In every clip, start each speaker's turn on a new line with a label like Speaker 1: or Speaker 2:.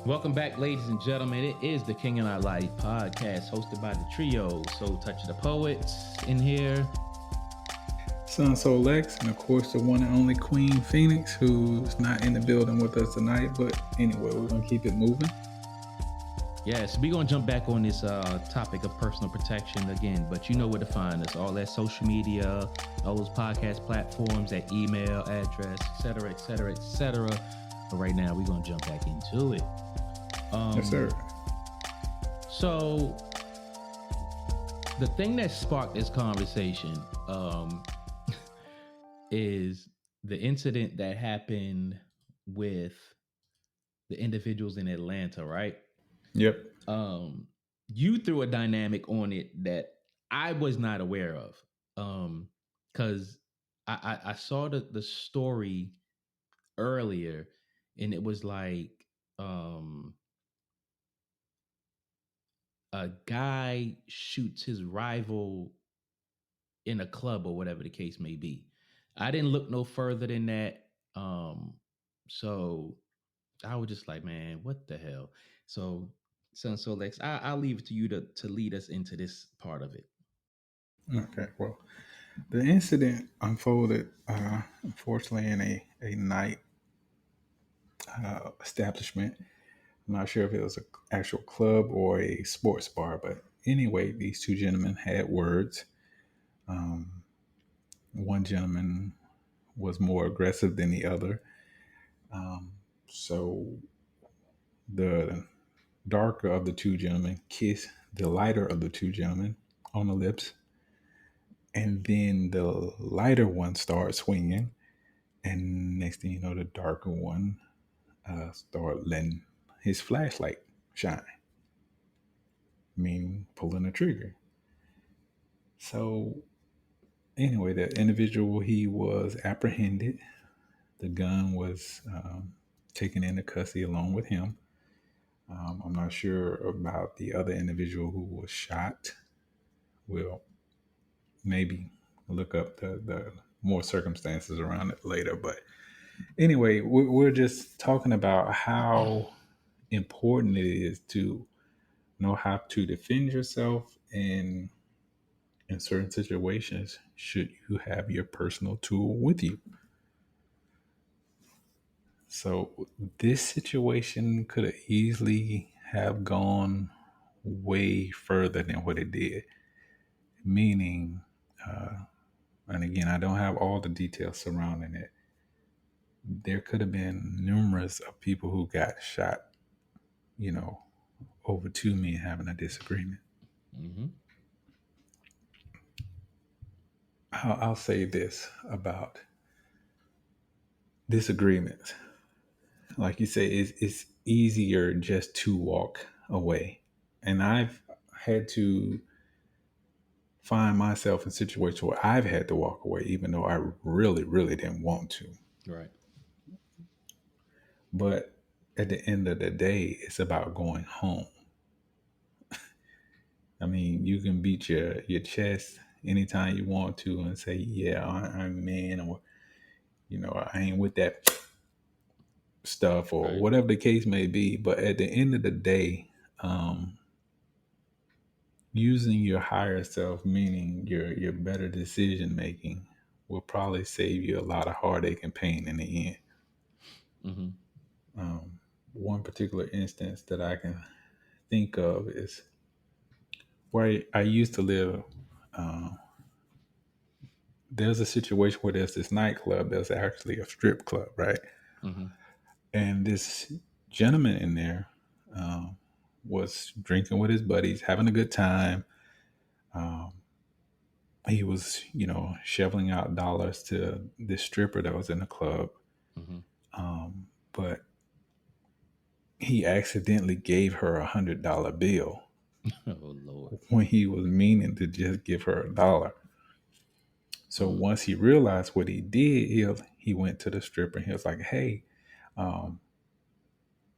Speaker 1: Welcome back, ladies and gentlemen. It is the King and I Life podcast hosted by the trio Soul Touch of the Poets in here.
Speaker 2: Son Soul Lex, and of course the one and only Queen Phoenix, who's not in the building with us tonight. But anyway, we're gonna keep it moving.
Speaker 1: Yes, we're going to jump back on this topic of personal protection again, but you know where to find us. All that social media, all those podcast platforms, that email address, etc., etc., etc. But right now, we're going to jump back into it.
Speaker 2: Yes, sir.
Speaker 1: So, the thing that sparked this conversation is the incident that happened with the individuals in Atlanta, right?
Speaker 2: Yep.
Speaker 1: You threw a dynamic on it that I was not aware of. Because I saw the story earlier, and it was like a guy shoots his rival in a club or whatever the case may be. I didn't look no further than that. So I was just like, man, what the hell? So, so Lex, I'll leave it to you to lead us into this part of it.
Speaker 2: Okay. Well, the incident unfolded, unfortunately, in a night establishment. I'm not sure if it was an actual club or a sports bar, but anyway, these two gentlemen had words. Um, One gentleman was more aggressive than the other. So the darker of the two gentlemen kissed the lighter of the two gentlemen on the lips. And then the lighter one started swinging. And next thing you know, the darker one started letting his flashlight shine, meaning pulling the trigger. So, anyway, the individual, he was apprehended. The gun was taken into custody along with him. I'm not sure about the other individual who was shot. We'll maybe look up the more circumstances around it later. But anyway, we're just talking about how important it is to know how to defend yourself in certain situations should you have your personal tool with you. So this situation could have easily have gone way further than what it did. Meaning, and again, I don't have all the details surrounding it. There could have been numerous of people who got shot, you know, over two men having a disagreement.
Speaker 1: Mm-hmm.
Speaker 2: I'll say this about disagreements. Like you say, it's easier just to walk away. And I've had to find myself in situations where I've had to walk away, even though I really, really didn't want to.
Speaker 1: Right.
Speaker 2: But at the end of the day, it's about going home. I mean, you can beat your chest anytime you want to and say, yeah, I'm man, or, I ain't with that stuff or
Speaker 1: Right.
Speaker 2: whatever the case may be. But at the end of the day, um, using your higher self, meaning your better decision making, will probably save you a lot of heartache and pain in the end.
Speaker 1: Mm-hmm.
Speaker 2: One particular instance that I can think of is where I used to live. Uh, there's a situation where there's this nightclub that's actually a strip club, right?
Speaker 1: Mm-hmm.
Speaker 2: And this gentleman in there um, was drinking with his buddies, having a good time. Um, he was, shoveling out dollars to this stripper that was in the club.
Speaker 1: Mm-hmm.
Speaker 2: But he accidentally gave her $100 bill
Speaker 1: Oh Lord.
Speaker 2: when he was meaning to just give her $1. So
Speaker 1: Mm.
Speaker 2: once he realized what he did, he went to the stripper and he was like, "Hey, um,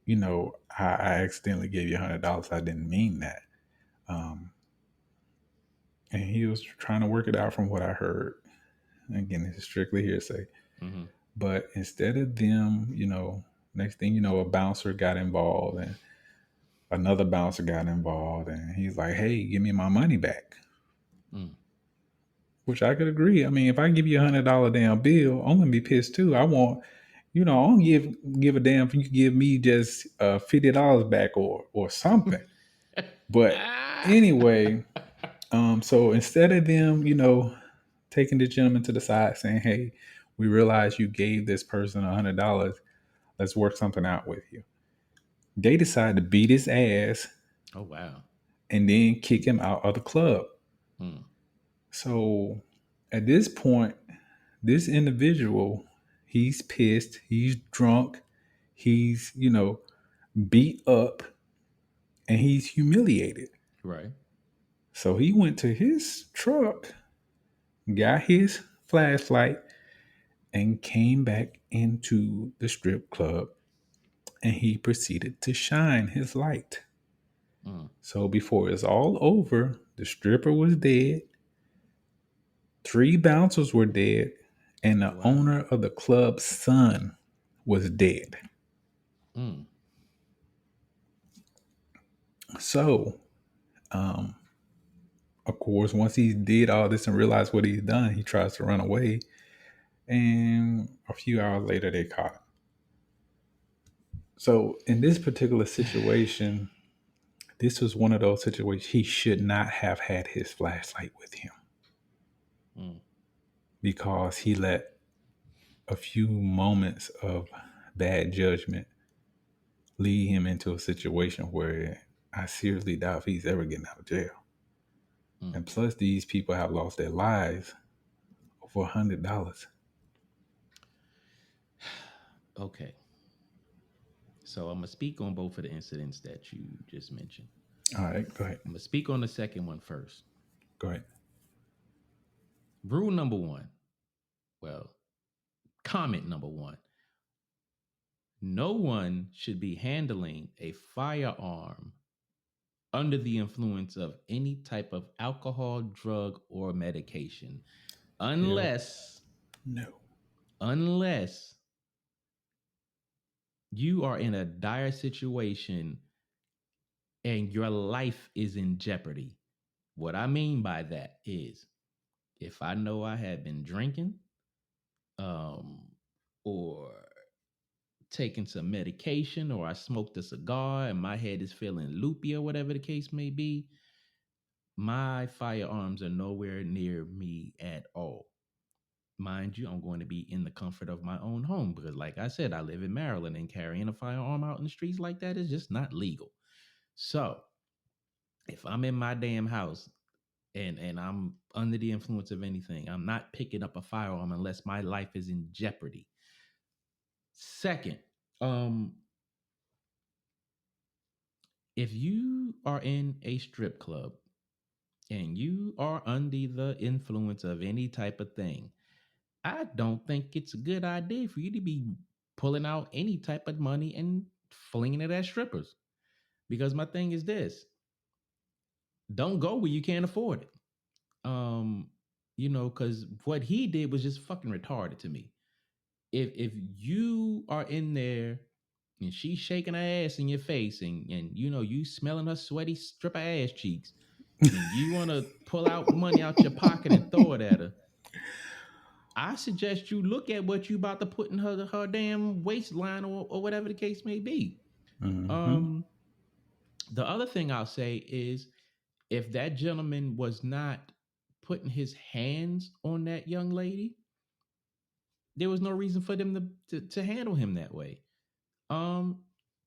Speaker 2: I accidentally gave you $100. I didn't mean that." Um, and he was trying to work it out from what I heard. Again, this is strictly hearsay.
Speaker 1: Mm-hmm.
Speaker 2: But instead of them, Next thing you know, a bouncer got involved, and another bouncer got involved, and he's like, "Hey, give me my money back."
Speaker 1: Mm.
Speaker 2: Which I could agree. I mean, if I give you $100 damn bill, I'm gonna be pissed too. I want, I don't give a damn if you give me just $50 back or something. But anyway, so instead of them, taking the gentleman to the side saying, "Hey, we realize you gave this person $100. Let's work something out with you." They decide to beat his ass
Speaker 1: Oh wow.
Speaker 2: and then kick him out of the club.
Speaker 1: Mm.
Speaker 2: So at this point, this individual, he's pissed, he's drunk, he's, beat up, and he's humiliated.
Speaker 1: Right.
Speaker 2: So he went to his truck, got his flashlight, and came back into the strip club, and he proceeded to shine his light.
Speaker 1: Mm.
Speaker 2: So before it's all over, the stripper was dead, three bouncers were dead, and
Speaker 1: Oh
Speaker 2: the
Speaker 1: wow.
Speaker 2: owner of the club's son was dead.
Speaker 1: Mm.
Speaker 2: So, um, of course, once he did all this and realized what he's done, he tries to run away. And a few hours later, they caught him. So, in this particular situation, this was one of those situations he should not have had his flashlight with him
Speaker 1: Mm.
Speaker 2: because he let a few moments of bad judgment lead him into a situation where I seriously doubt if he's ever getting out of jail.
Speaker 1: Mm.
Speaker 2: And plus, these people have lost their lives over $100.
Speaker 1: Okay. So I'm gonna speak on both of the incidents that you just mentioned.
Speaker 2: All right, go ahead.
Speaker 1: I'm gonna speak on the second one first.
Speaker 2: Go ahead.
Speaker 1: Rule number one. Well, comment number one. No one should be handling a firearm under the influence of any type of alcohol, drug, or medication,
Speaker 2: Hell
Speaker 1: unless
Speaker 2: no.
Speaker 1: unless you are in a dire situation and your life is in jeopardy. What I mean by that is if I know I had been drinking, um, or taking some medication, or I smoked a cigar and my head is feeling loopy, or whatever the case may be, my firearms are nowhere near me at all. Mind you, I'm going to be in the comfort of my own home because, like I said, I live in Maryland and carrying a firearm out in the streets like that is just not legal. So if I'm in my damn house and I'm under the influence of anything, I'm not picking up a firearm unless my life is in jeopardy. Second, um, if you are in a strip club and you are under the influence of any type of thing, I don't think it's a good idea for you to be pulling out any type of money and flinging it at strippers. Because my thing is this: don't go where you can't afford it. Um, because what he did was just fucking retarded to me. If you are in there and she's shaking her ass in your face and you smelling her sweaty stripper ass cheeks and you want to pull out money out your pocket and throw it at her, I suggest you look at what you about to put in her damn waistline or whatever the case may be.
Speaker 2: Mm-hmm.
Speaker 1: Um, the other thing I'll say is if that gentleman was not putting his hands on that young lady, there was no reason for them to handle him that way. Um,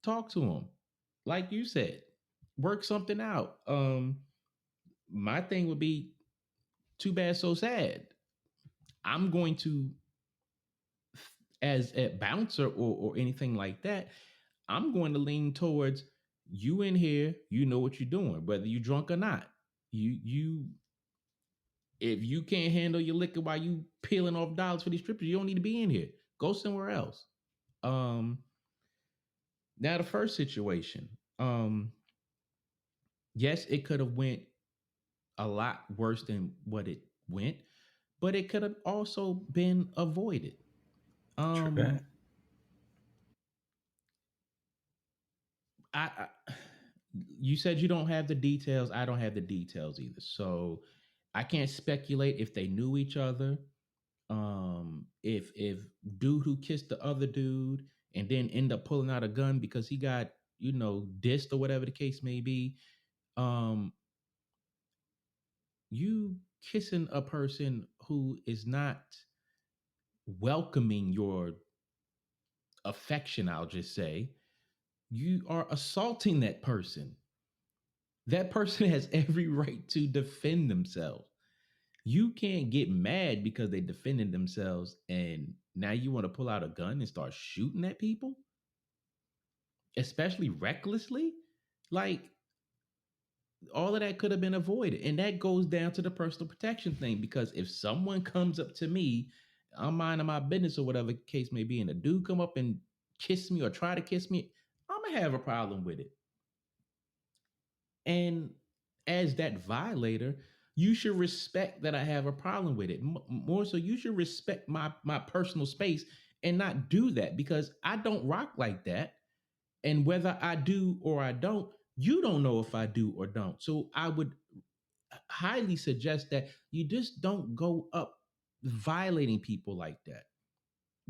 Speaker 1: talk to him, like you said, work something out. My thing would be too bad, so sad. I'm going to, as a bouncer or anything like that, I'm going to lean towards you in here. You know what you're doing, whether you drunk or not. You if you can't handle your liquor while you peeling off dollars for these strippers, you don't need to be in here. Go somewhere else. Um, now the first situation. Yes, it could have went a lot worse than what it went, but it could have also been avoided.
Speaker 2: True
Speaker 1: Um,
Speaker 2: that.
Speaker 1: I you said you don't have the details. I don't have the details either. So I can't speculate if they knew each other. If dude who kissed the other dude and then end up pulling out a gun because he got, dissed or whatever the case may be. Um, you kissing a person who is not welcoming your affection, I'll just say, you are assaulting that person. That person has every right to defend themselves. You can't get mad because they defended themselves and now you want to pull out a gun and start shooting at people, especially recklessly. Like, all of that could have been avoided. And that goes down to the personal protection thing, because if someone comes up to me, I'm minding my business or whatever the case may be, and a dude come up and kiss me or try to kiss me, I'm gonna have a problem with it. And as that violator, you should respect that I have a problem with it. More so, you should respect my personal space and not do that, because I don't rock like that. And whether I do or I don't, you don't know if I do or don't. So I would highly suggest that you just don't go up violating people like that,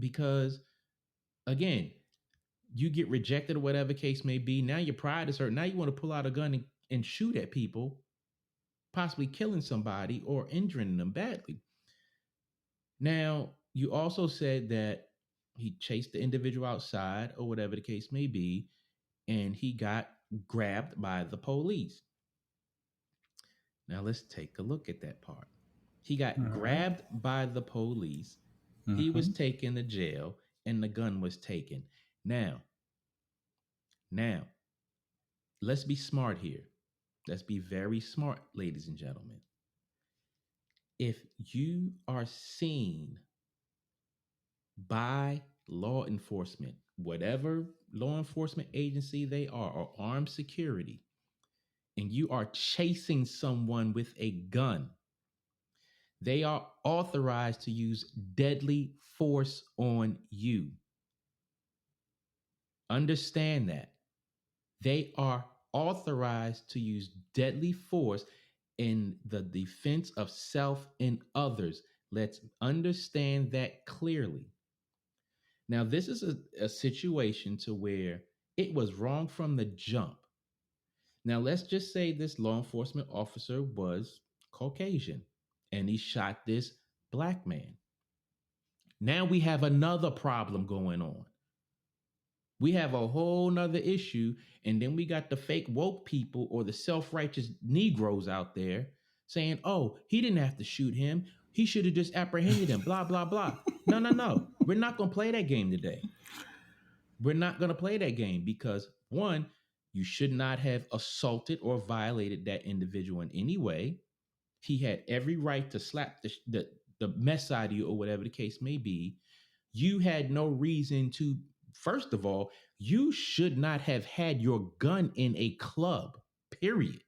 Speaker 1: because again, you get rejected or whatever case may be. Now your pride is hurt. Now you want to pull out a gun and shoot at people, possibly killing somebody or injuring them badly. Now, you also said that he chased the individual outside or whatever the case may be, and he got grabbed by the police. Now, let's take a look at that part. He
Speaker 2: All
Speaker 1: got
Speaker 2: right.
Speaker 1: grabbed by the police, he was
Speaker 2: Mm-hmm.
Speaker 1: taken to jail, and the gun was taken. Now, now, let's be smart here. Let's be very smart, ladies and gentlemen. If you are seen by law enforcement, whatever law enforcement agency they are, or armed security, and you are chasing someone with a gun, they are authorized to use deadly force on you. Understand that. They are authorized to use deadly force in the defense of self and others. Let's understand that clearly. Now, this is a situation to where it was wrong from the jump. Now, let's just say this law enforcement officer was Caucasian and he shot this black man. Now we have another problem going on. We have a whole nother issue. And then we got the fake woke people or the self-righteous Negroes out there saying, oh, he didn't have to shoot him. He should have just apprehended him, blah, blah, blah. No, no, no. We're not going to play that game today. We're not going to play that game because, one, you should not have assaulted or violated that individual in any way. He had every right to slap the mess out of you or whatever the case may be. You had no reason to. First of all, you should not have had your gun in a club, period.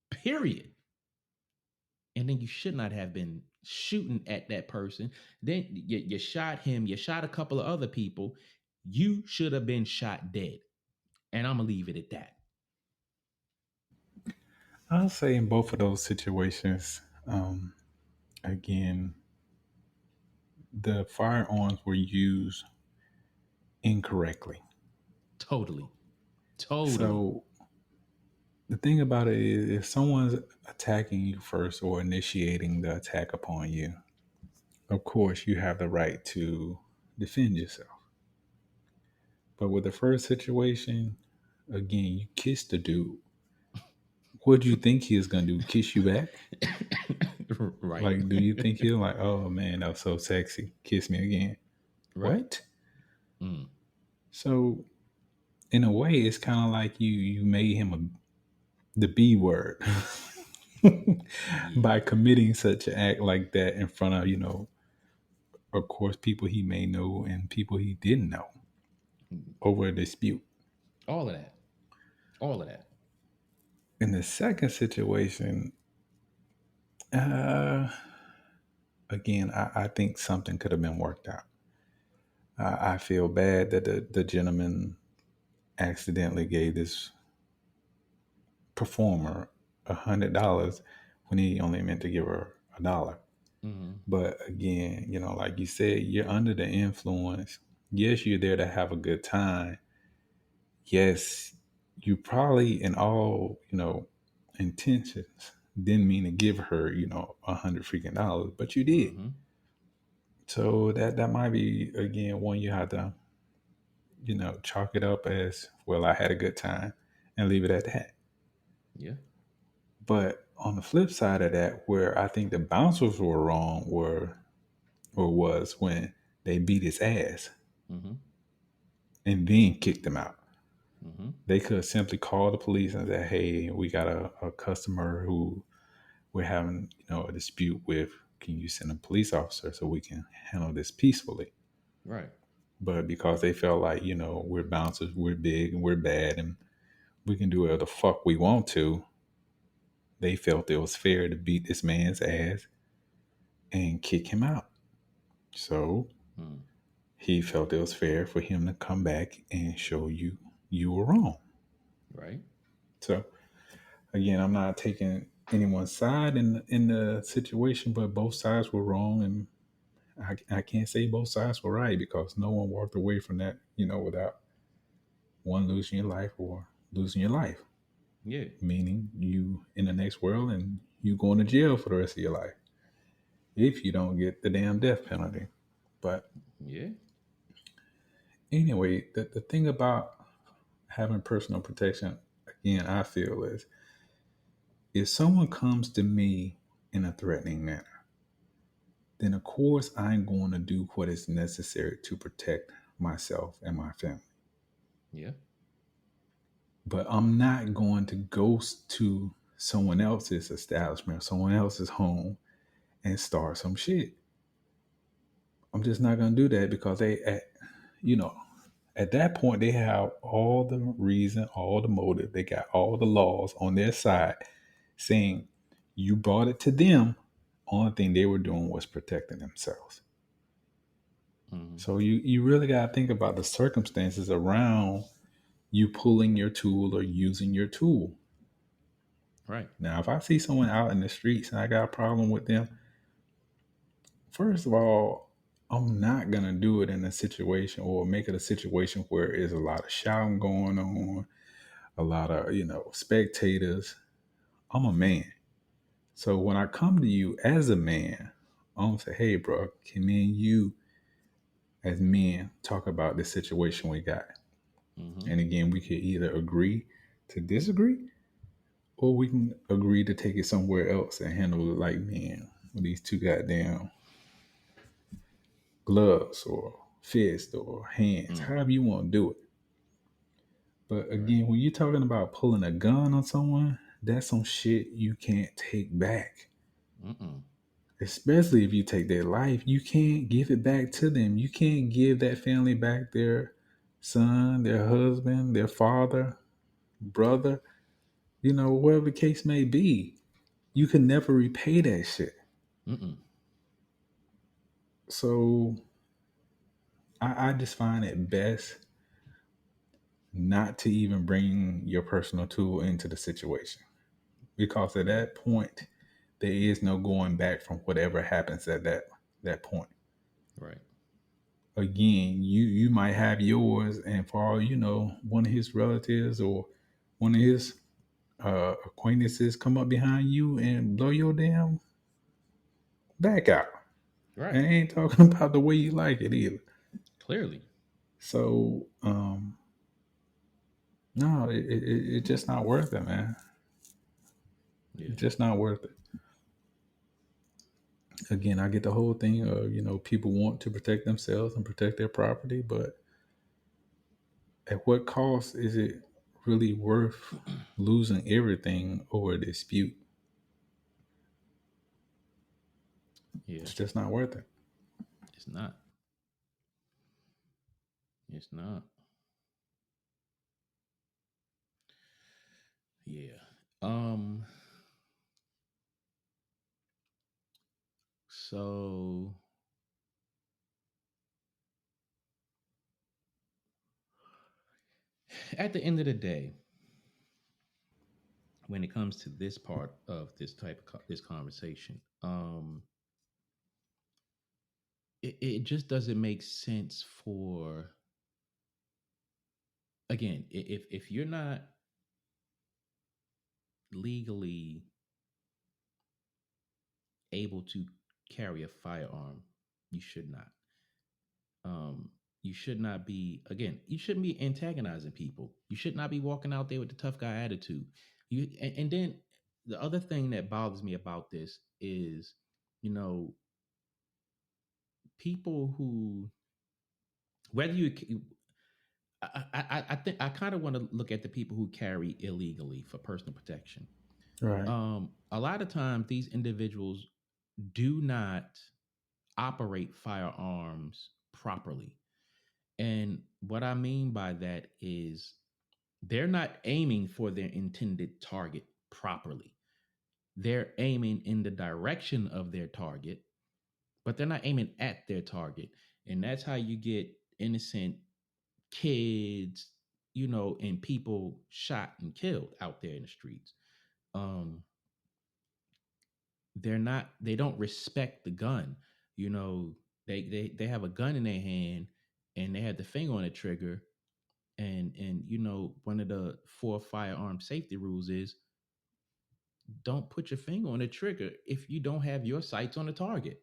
Speaker 1: Period. And then you should not have been shooting at that person. Then you shot him, you shot a couple of other people. You should have been shot dead. And I'm going to leave it at that.
Speaker 2: I'll say in both of those situations, again, the firearms were used incorrectly.
Speaker 1: Totally. Totally.
Speaker 2: So the thing about it is, if someone's attacking you first or initiating the attack upon you, of course you have the right to defend yourself. But with the first situation, again, you kissed the dude. What do you think he is going to do? Kiss you back?
Speaker 1: Right.
Speaker 2: Like, do you think he'll like, oh man, that was so sexy. Kiss me again.
Speaker 1: Right.
Speaker 2: What?
Speaker 1: Mm.
Speaker 2: So in a way, it's kind of like you made him the B word by
Speaker 1: Yeah.
Speaker 2: committing such an act like that in front of, of course, people he may know and people he didn't know over a dispute.
Speaker 1: All of that. All of that.
Speaker 2: In the second situation, uh, again, I think something could have been worked out. I feel bad that the gentleman accidentally gave this performer $100 when he only meant to give her $1.
Speaker 1: Mm-hmm.
Speaker 2: But again, like you said, you're under the influence. Yes, you're there to have a good time. Yes, you probably, in all intentions, didn't mean to give her, $100 freaking, but you did.
Speaker 1: Mm-hmm.
Speaker 2: So that might be again one you have to, chalk it up as well. I had a good time, and leave it at that.
Speaker 1: Yeah.
Speaker 2: But on the flip side of that, where I think the bouncers were wrong, or was when they beat his ass
Speaker 1: Mm-hmm.
Speaker 2: and then kicked him out.
Speaker 1: Mm-hmm.
Speaker 2: They could simply call the police and say, "Hey, we got a customer who we're having, a dispute with. Can you send a police officer so we can handle this peacefully?"
Speaker 1: Right.
Speaker 2: But because they felt like, we're bouncers, we're big and we're bad and we can do whatever the fuck we want to, they felt it was fair to beat this man's ass and kick him out. So
Speaker 1: Mm.
Speaker 2: he felt it was fair for him to come back and show you you were wrong.
Speaker 1: Right.
Speaker 2: So again, I'm not taking anyone's side in the situation, but both sides were wrong, and I can't say both sides were right because no one walked away from that, without one losing your life or losing your life,
Speaker 1: Yeah.
Speaker 2: meaning you in the next world and you going to jail for the rest of your life if you don't get the damn death penalty. But
Speaker 1: Yeah.
Speaker 2: anyway, the thing about having personal protection, again, I feel is if someone comes to me in a threatening manner, then of course I'm going to do what is necessary to protect myself and my family.
Speaker 1: Yeah.
Speaker 2: But I'm not going to go to someone else's establishment, someone else's home, and start some shit. I'm just not going to do that because you know, at that point they have all the reason, all the motive, they got all the laws on their side, saying you brought it to them. Only thing they were doing was protecting themselves.
Speaker 1: Mm-hmm.
Speaker 2: So you really got to think about the circumstances around you pulling your tool or using your tool.
Speaker 1: Right.
Speaker 2: Now, if I see someone out in the streets and I got a problem with them, first of all, I'm not gonna do it in a situation or make it a situation where there's a lot of shouting going on, a lot of spectators. I'm a man, so when I come to you as a man, I'm gonna say, "Hey, bro, can me and you as men talk about this situation we got?"
Speaker 1: Mm-hmm.
Speaker 2: And again, we could either agree to disagree, or we can agree to take it somewhere else and handle it like men with these two goddamn gloves or fist or hands,
Speaker 1: Mm.
Speaker 2: however you want to do it. But
Speaker 1: Right.
Speaker 2: again, when you're talking about pulling a gun on someone, that's some shit you can't take back.
Speaker 1: Mm-mm.
Speaker 2: Especially if you take their life, you can't give it back to them. You can't give that family back their son, their husband, their father, brother, whatever the case may be. You can never repay that shit.
Speaker 1: Mm-mm.
Speaker 2: So I just find it best not to even bring your personal tool into the situation because at
Speaker 1: Yeah.
Speaker 2: that point there is no going back from whatever happens at that point.
Speaker 1: Right.
Speaker 2: Again, you might have yours, and for all you know, one of his relatives or one of his acquaintances come up behind you and blow your damn back out.
Speaker 1: Right.
Speaker 2: And I ain't talking about the way you like it either.
Speaker 1: Clearly.
Speaker 2: So no, it's just not worth it, man.
Speaker 1: Yeah.
Speaker 2: It's just not worth it. Again, I get the whole thing of, people want to protect themselves and protect their property, but at what cost is it really worth losing everything over a dispute?
Speaker 1: Yeah.
Speaker 2: It's just not worth it.
Speaker 1: It's not. It's not. Yeah. Um. So at the end of the day, when it comes to this part of this type of this conversation, it just doesn't make sense for, again, if you're not legally able to carry a firearm, you should not. Um, you should not be, again, you shouldn't be antagonizing people. You should not be walking out there with the tough guy attitude. And then the other thing that bothers me about this is, you know, people who, whether you, I think I kind of want to look at the people who carry illegally for personal protection.
Speaker 2: Right.
Speaker 1: A lot of times these individuals do not operate firearms properly. And what I mean by that is they're not aiming for their intended target properly. They're aiming in the direction of their target, but they're not aiming at their target. And that's how you get innocent kids, and people shot and killed out there in the streets. Um, they don't respect the gun. You know, they have a gun in their hand and they have the finger on the trigger. And one of the four firearm safety rules is don't put your finger on the trigger if you don't have your sights on the target.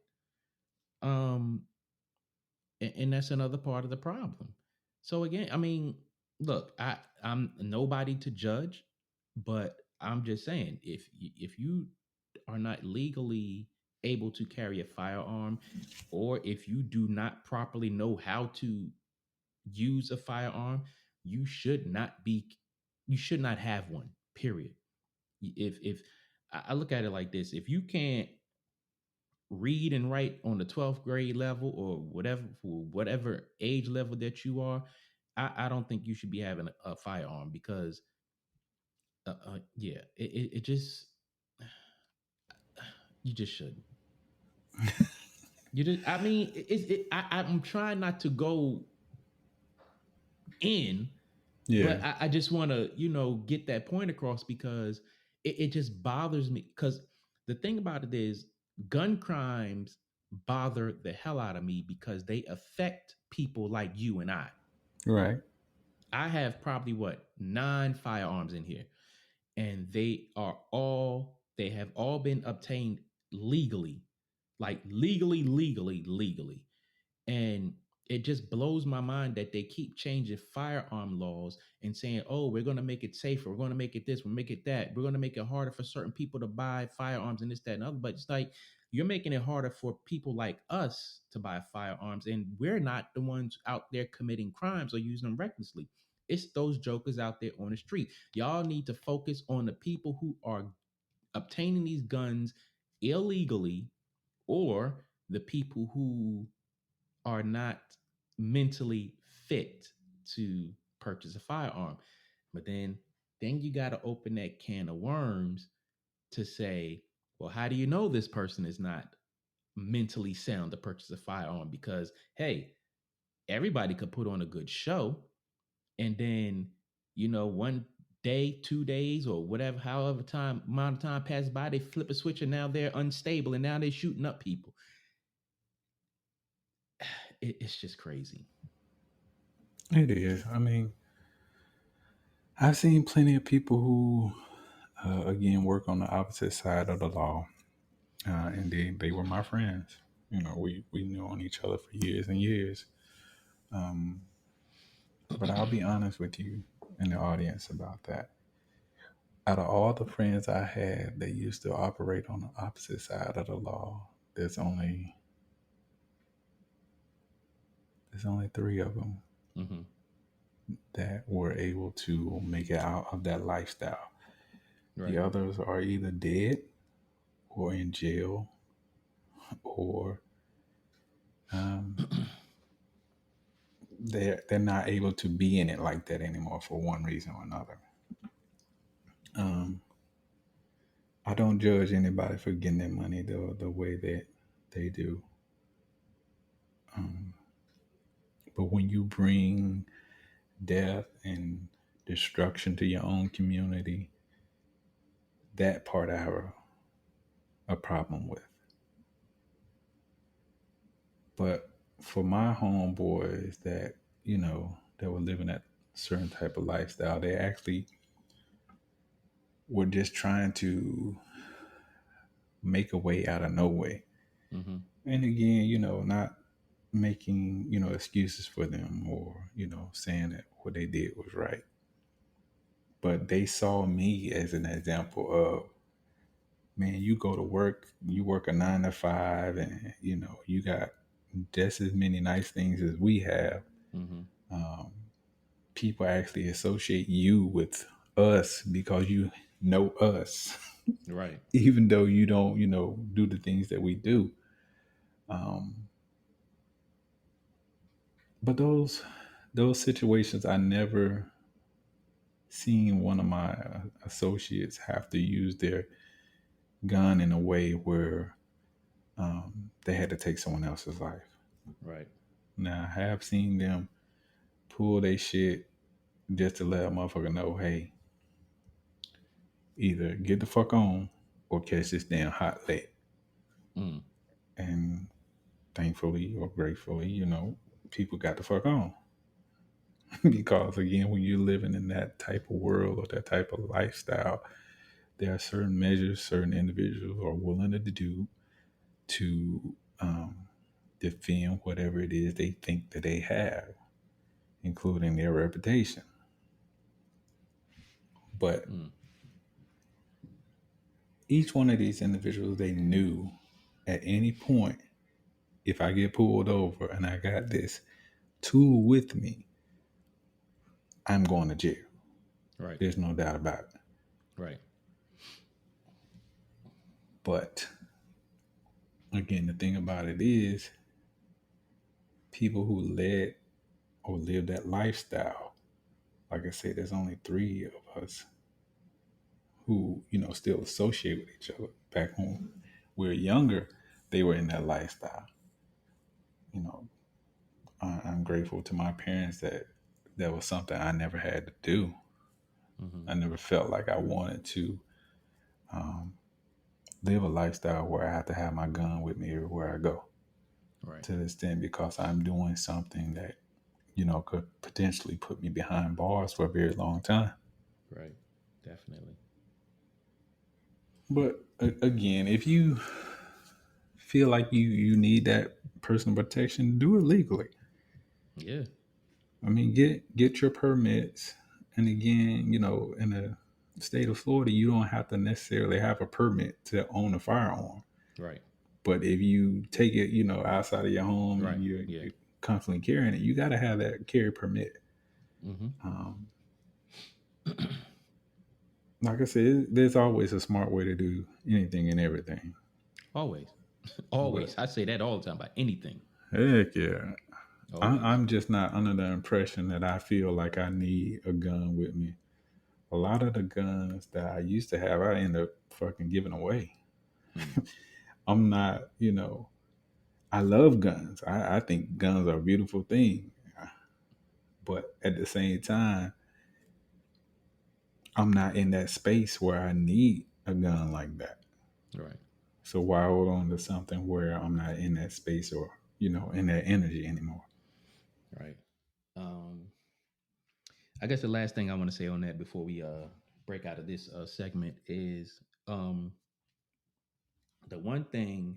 Speaker 1: Um, and that's another part of the problem. So again, I mean, look, I'm nobody to judge, but I'm just saying, if you are not legally able to carry a firearm, or if you do not properly know how to use a firearm, you should not be, you should not have one. Period. If I look at it like this, if you can't read and write on the 12th grade level or whatever, for whatever age level that you are, I don't think you should be having a firearm because yeah, it just, you just shouldn't. You just, I mean, I'm trying not to go in,
Speaker 2: Yeah.
Speaker 1: but I just want to, get that point across because it just bothers me. Because the thing about it is, gun crimes bother the hell out of me because they affect people like you and I.
Speaker 2: Right.
Speaker 1: I have probably what, 9 firearms in here, and they have all been obtained legally, like legally. And it just blows my mind that they keep changing firearm laws and saying, oh, we're going to make it safer. We're going to make it this, we'll make it that. We're going to make it harder for certain people to buy firearms and this, that, and other. But it's like you're making it harder for people like us to buy firearms. And we're not the ones out there committing crimes or using them recklessly. It's those jokers out there on the street. Y'all need to focus on the people who are obtaining these guns illegally, or the people who are not mentally fit to purchase a firearm. But then you got to open that can of worms to say, well, how do you know this person is not mentally sound to purchase a firearm? Because hey, everybody could put on a good show, and then one day, 2 days, or whatever, however time amount of time passes by, they flip a switch and now they're unstable and now they're shooting up people. It's just crazy.
Speaker 2: It is. I mean, I've seen plenty of people who, again, work on the opposite side of the law, and they were my friends. You know, we knew on each other for years and years. But I'll be honest with you and the audience about that. Out of all the friends I had that used to operate on the opposite side of the law, there's only three of them
Speaker 1: Mm-hmm.
Speaker 2: that were able to make it out of that lifestyle. The
Speaker 1: Right.
Speaker 2: others are either dead or in jail or they're not able to be in it like that anymore for one reason or another. I don't judge anybody for getting their money the way that they do. But when you bring death and destruction to your own community, that part I have a problem with. But for my homeboys that, that were living that certain type of lifestyle, they actually were just trying to make a way out of no way.
Speaker 1: Mm-hmm.
Speaker 2: And again, not making, excuses for them or, saying that what they did was right. But they saw me as an example of, man, you go to work, you work a 9 to 5, and, you got just as many nice things as we have.
Speaker 1: Mm-hmm.
Speaker 2: Um, People actually associate you with us because you know us,
Speaker 1: Right.
Speaker 2: even though you don't, do the things that we do. Um, but those situations, I never seen one of my associates have to use their gun in a way where they had to take someone else's life.
Speaker 1: Right.
Speaker 2: Now, I have seen them pull their shit just to let a motherfucker know, hey, either get the fuck on or catch this damn hot lead.
Speaker 1: Mm.
Speaker 2: And thankfully or gratefully, people got the fuck on. Because again, when you're living in that type of world or that type of lifestyle, there are certain measures certain individuals are willing to do to defend whatever it is they think that they have, including their reputation. But
Speaker 1: Mm.
Speaker 2: each one of these individuals, they knew at any point, if I get pulled over and I got this tool with me, I'm going to jail.
Speaker 1: Right.
Speaker 2: There's no doubt about it.
Speaker 1: Right.
Speaker 2: But again, the thing about it is, people who led or live that lifestyle, like I said, there's only three of us who, still associate with each other. Back when we were younger, they were in that lifestyle. You know, I'm grateful to my parents that that was something I never had to do.
Speaker 1: Mm-hmm.
Speaker 2: I never felt like I wanted to um, live a lifestyle where I have to have my gun with me everywhere I go.
Speaker 1: Right.
Speaker 2: To the extent because I'm doing something that could potentially put me behind bars for a very long time.
Speaker 1: Right. Definitely.
Speaker 2: But again, if you feel like you need that personal protection, do it legally.
Speaker 1: Yeah.
Speaker 2: I mean, get your permits. And again, in the state of Florida, you don't have to necessarily have a permit to own a firearm.
Speaker 1: Right.
Speaker 2: But if you take it, outside of your home
Speaker 1: Right.
Speaker 2: and you're,
Speaker 1: Yeah.
Speaker 2: you're constantly carrying it, you got to have that carry permit.
Speaker 1: Mm-hmm.
Speaker 2: Um, like I said, there's always a smart way to do anything and everything.
Speaker 1: Always.
Speaker 2: But
Speaker 1: Always. I say that all the time about anything.
Speaker 2: heck yeah,
Speaker 1: Always.
Speaker 2: I'm just not under the impression that I feel like I need a gun with me. A lot of the guns that I used to have, I end up fucking giving away.
Speaker 1: Mm.
Speaker 2: I'm not, I love guns. I think guns are a beautiful thing. But at the same time, I'm not in that space where I need a gun like that.
Speaker 1: Right.
Speaker 2: So why hold on to something where I'm not in that space or, in that energy anymore?
Speaker 1: Right. Um, I guess the last thing I want to say on that before we break out of this segment is um the one thing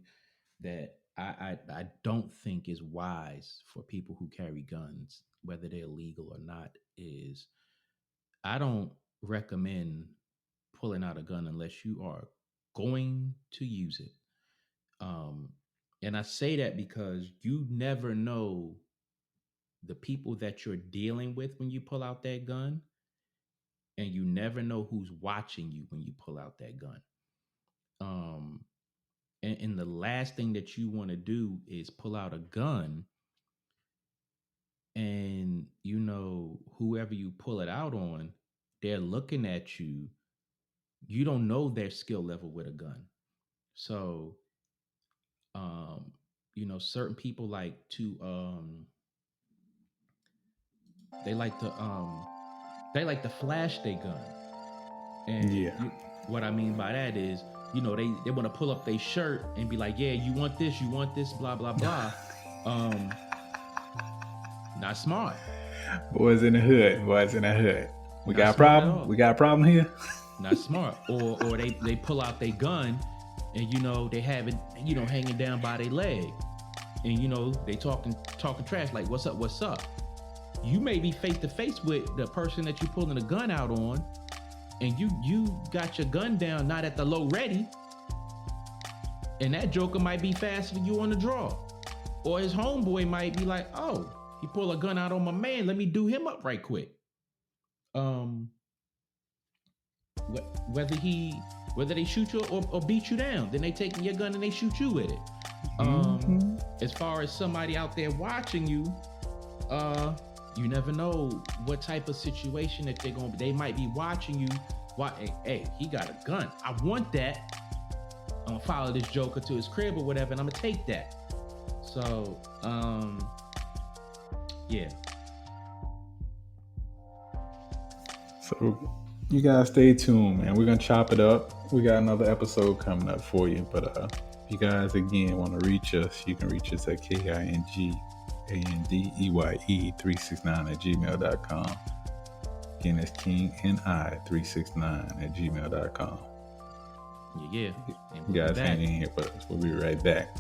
Speaker 1: that I don't think is wise for people who carry guns, whether they're legal or not, is I don't recommend pulling out a gun unless you are going to use it. Um, and I say that because you never know the people that you're dealing with when you pull out that gun, and you never know who's watching you when you pull out that gun. Um, and the last thing that you want to do is pull out a gun and whoever you pull it out on, they're looking at you. You don't know their skill level with a gun. So um certain people like to they like to they like to flash their gun. And
Speaker 2: Yeah.
Speaker 1: what I mean by that is, they want to pull up their shirt and be like, yeah, you want this, blah, blah, blah. Not smart.
Speaker 2: Boys in the hood. We
Speaker 1: Not
Speaker 2: got a
Speaker 1: smart at
Speaker 2: problem?
Speaker 1: all.
Speaker 2: We got a problem here?
Speaker 1: Not smart. Or they pull out their gun and, they have it, hanging down by their leg. And, they talking trash like, what's up? You may be face to face with the person that you pulling the gun out on, and you got your gun down, not at the low ready, and that joker might be faster than you on the draw. Or his homeboy might be like, oh, he pulled a gun out on my man, let me do him up right quick. Whether they shoot you or beat you down, then they take your gun and they shoot you with it. As far as somebody out there watching you, you never know what type of situation that they might be watching you. Hey, he got a gun. I want that. I'm gonna follow this joker to his crib or whatever, and I'm gonna take that. So, yeah.
Speaker 2: So you guys stay tuned, man. We're gonna chop it up. We got another episode coming up for you. But if you guys again want to reach us, you can reach us at KINGANDEYE369@gmail.com. Again, that's KingNI369@gmail.com.
Speaker 1: Yeah.
Speaker 2: You guys hang in here with us. We'll be right back.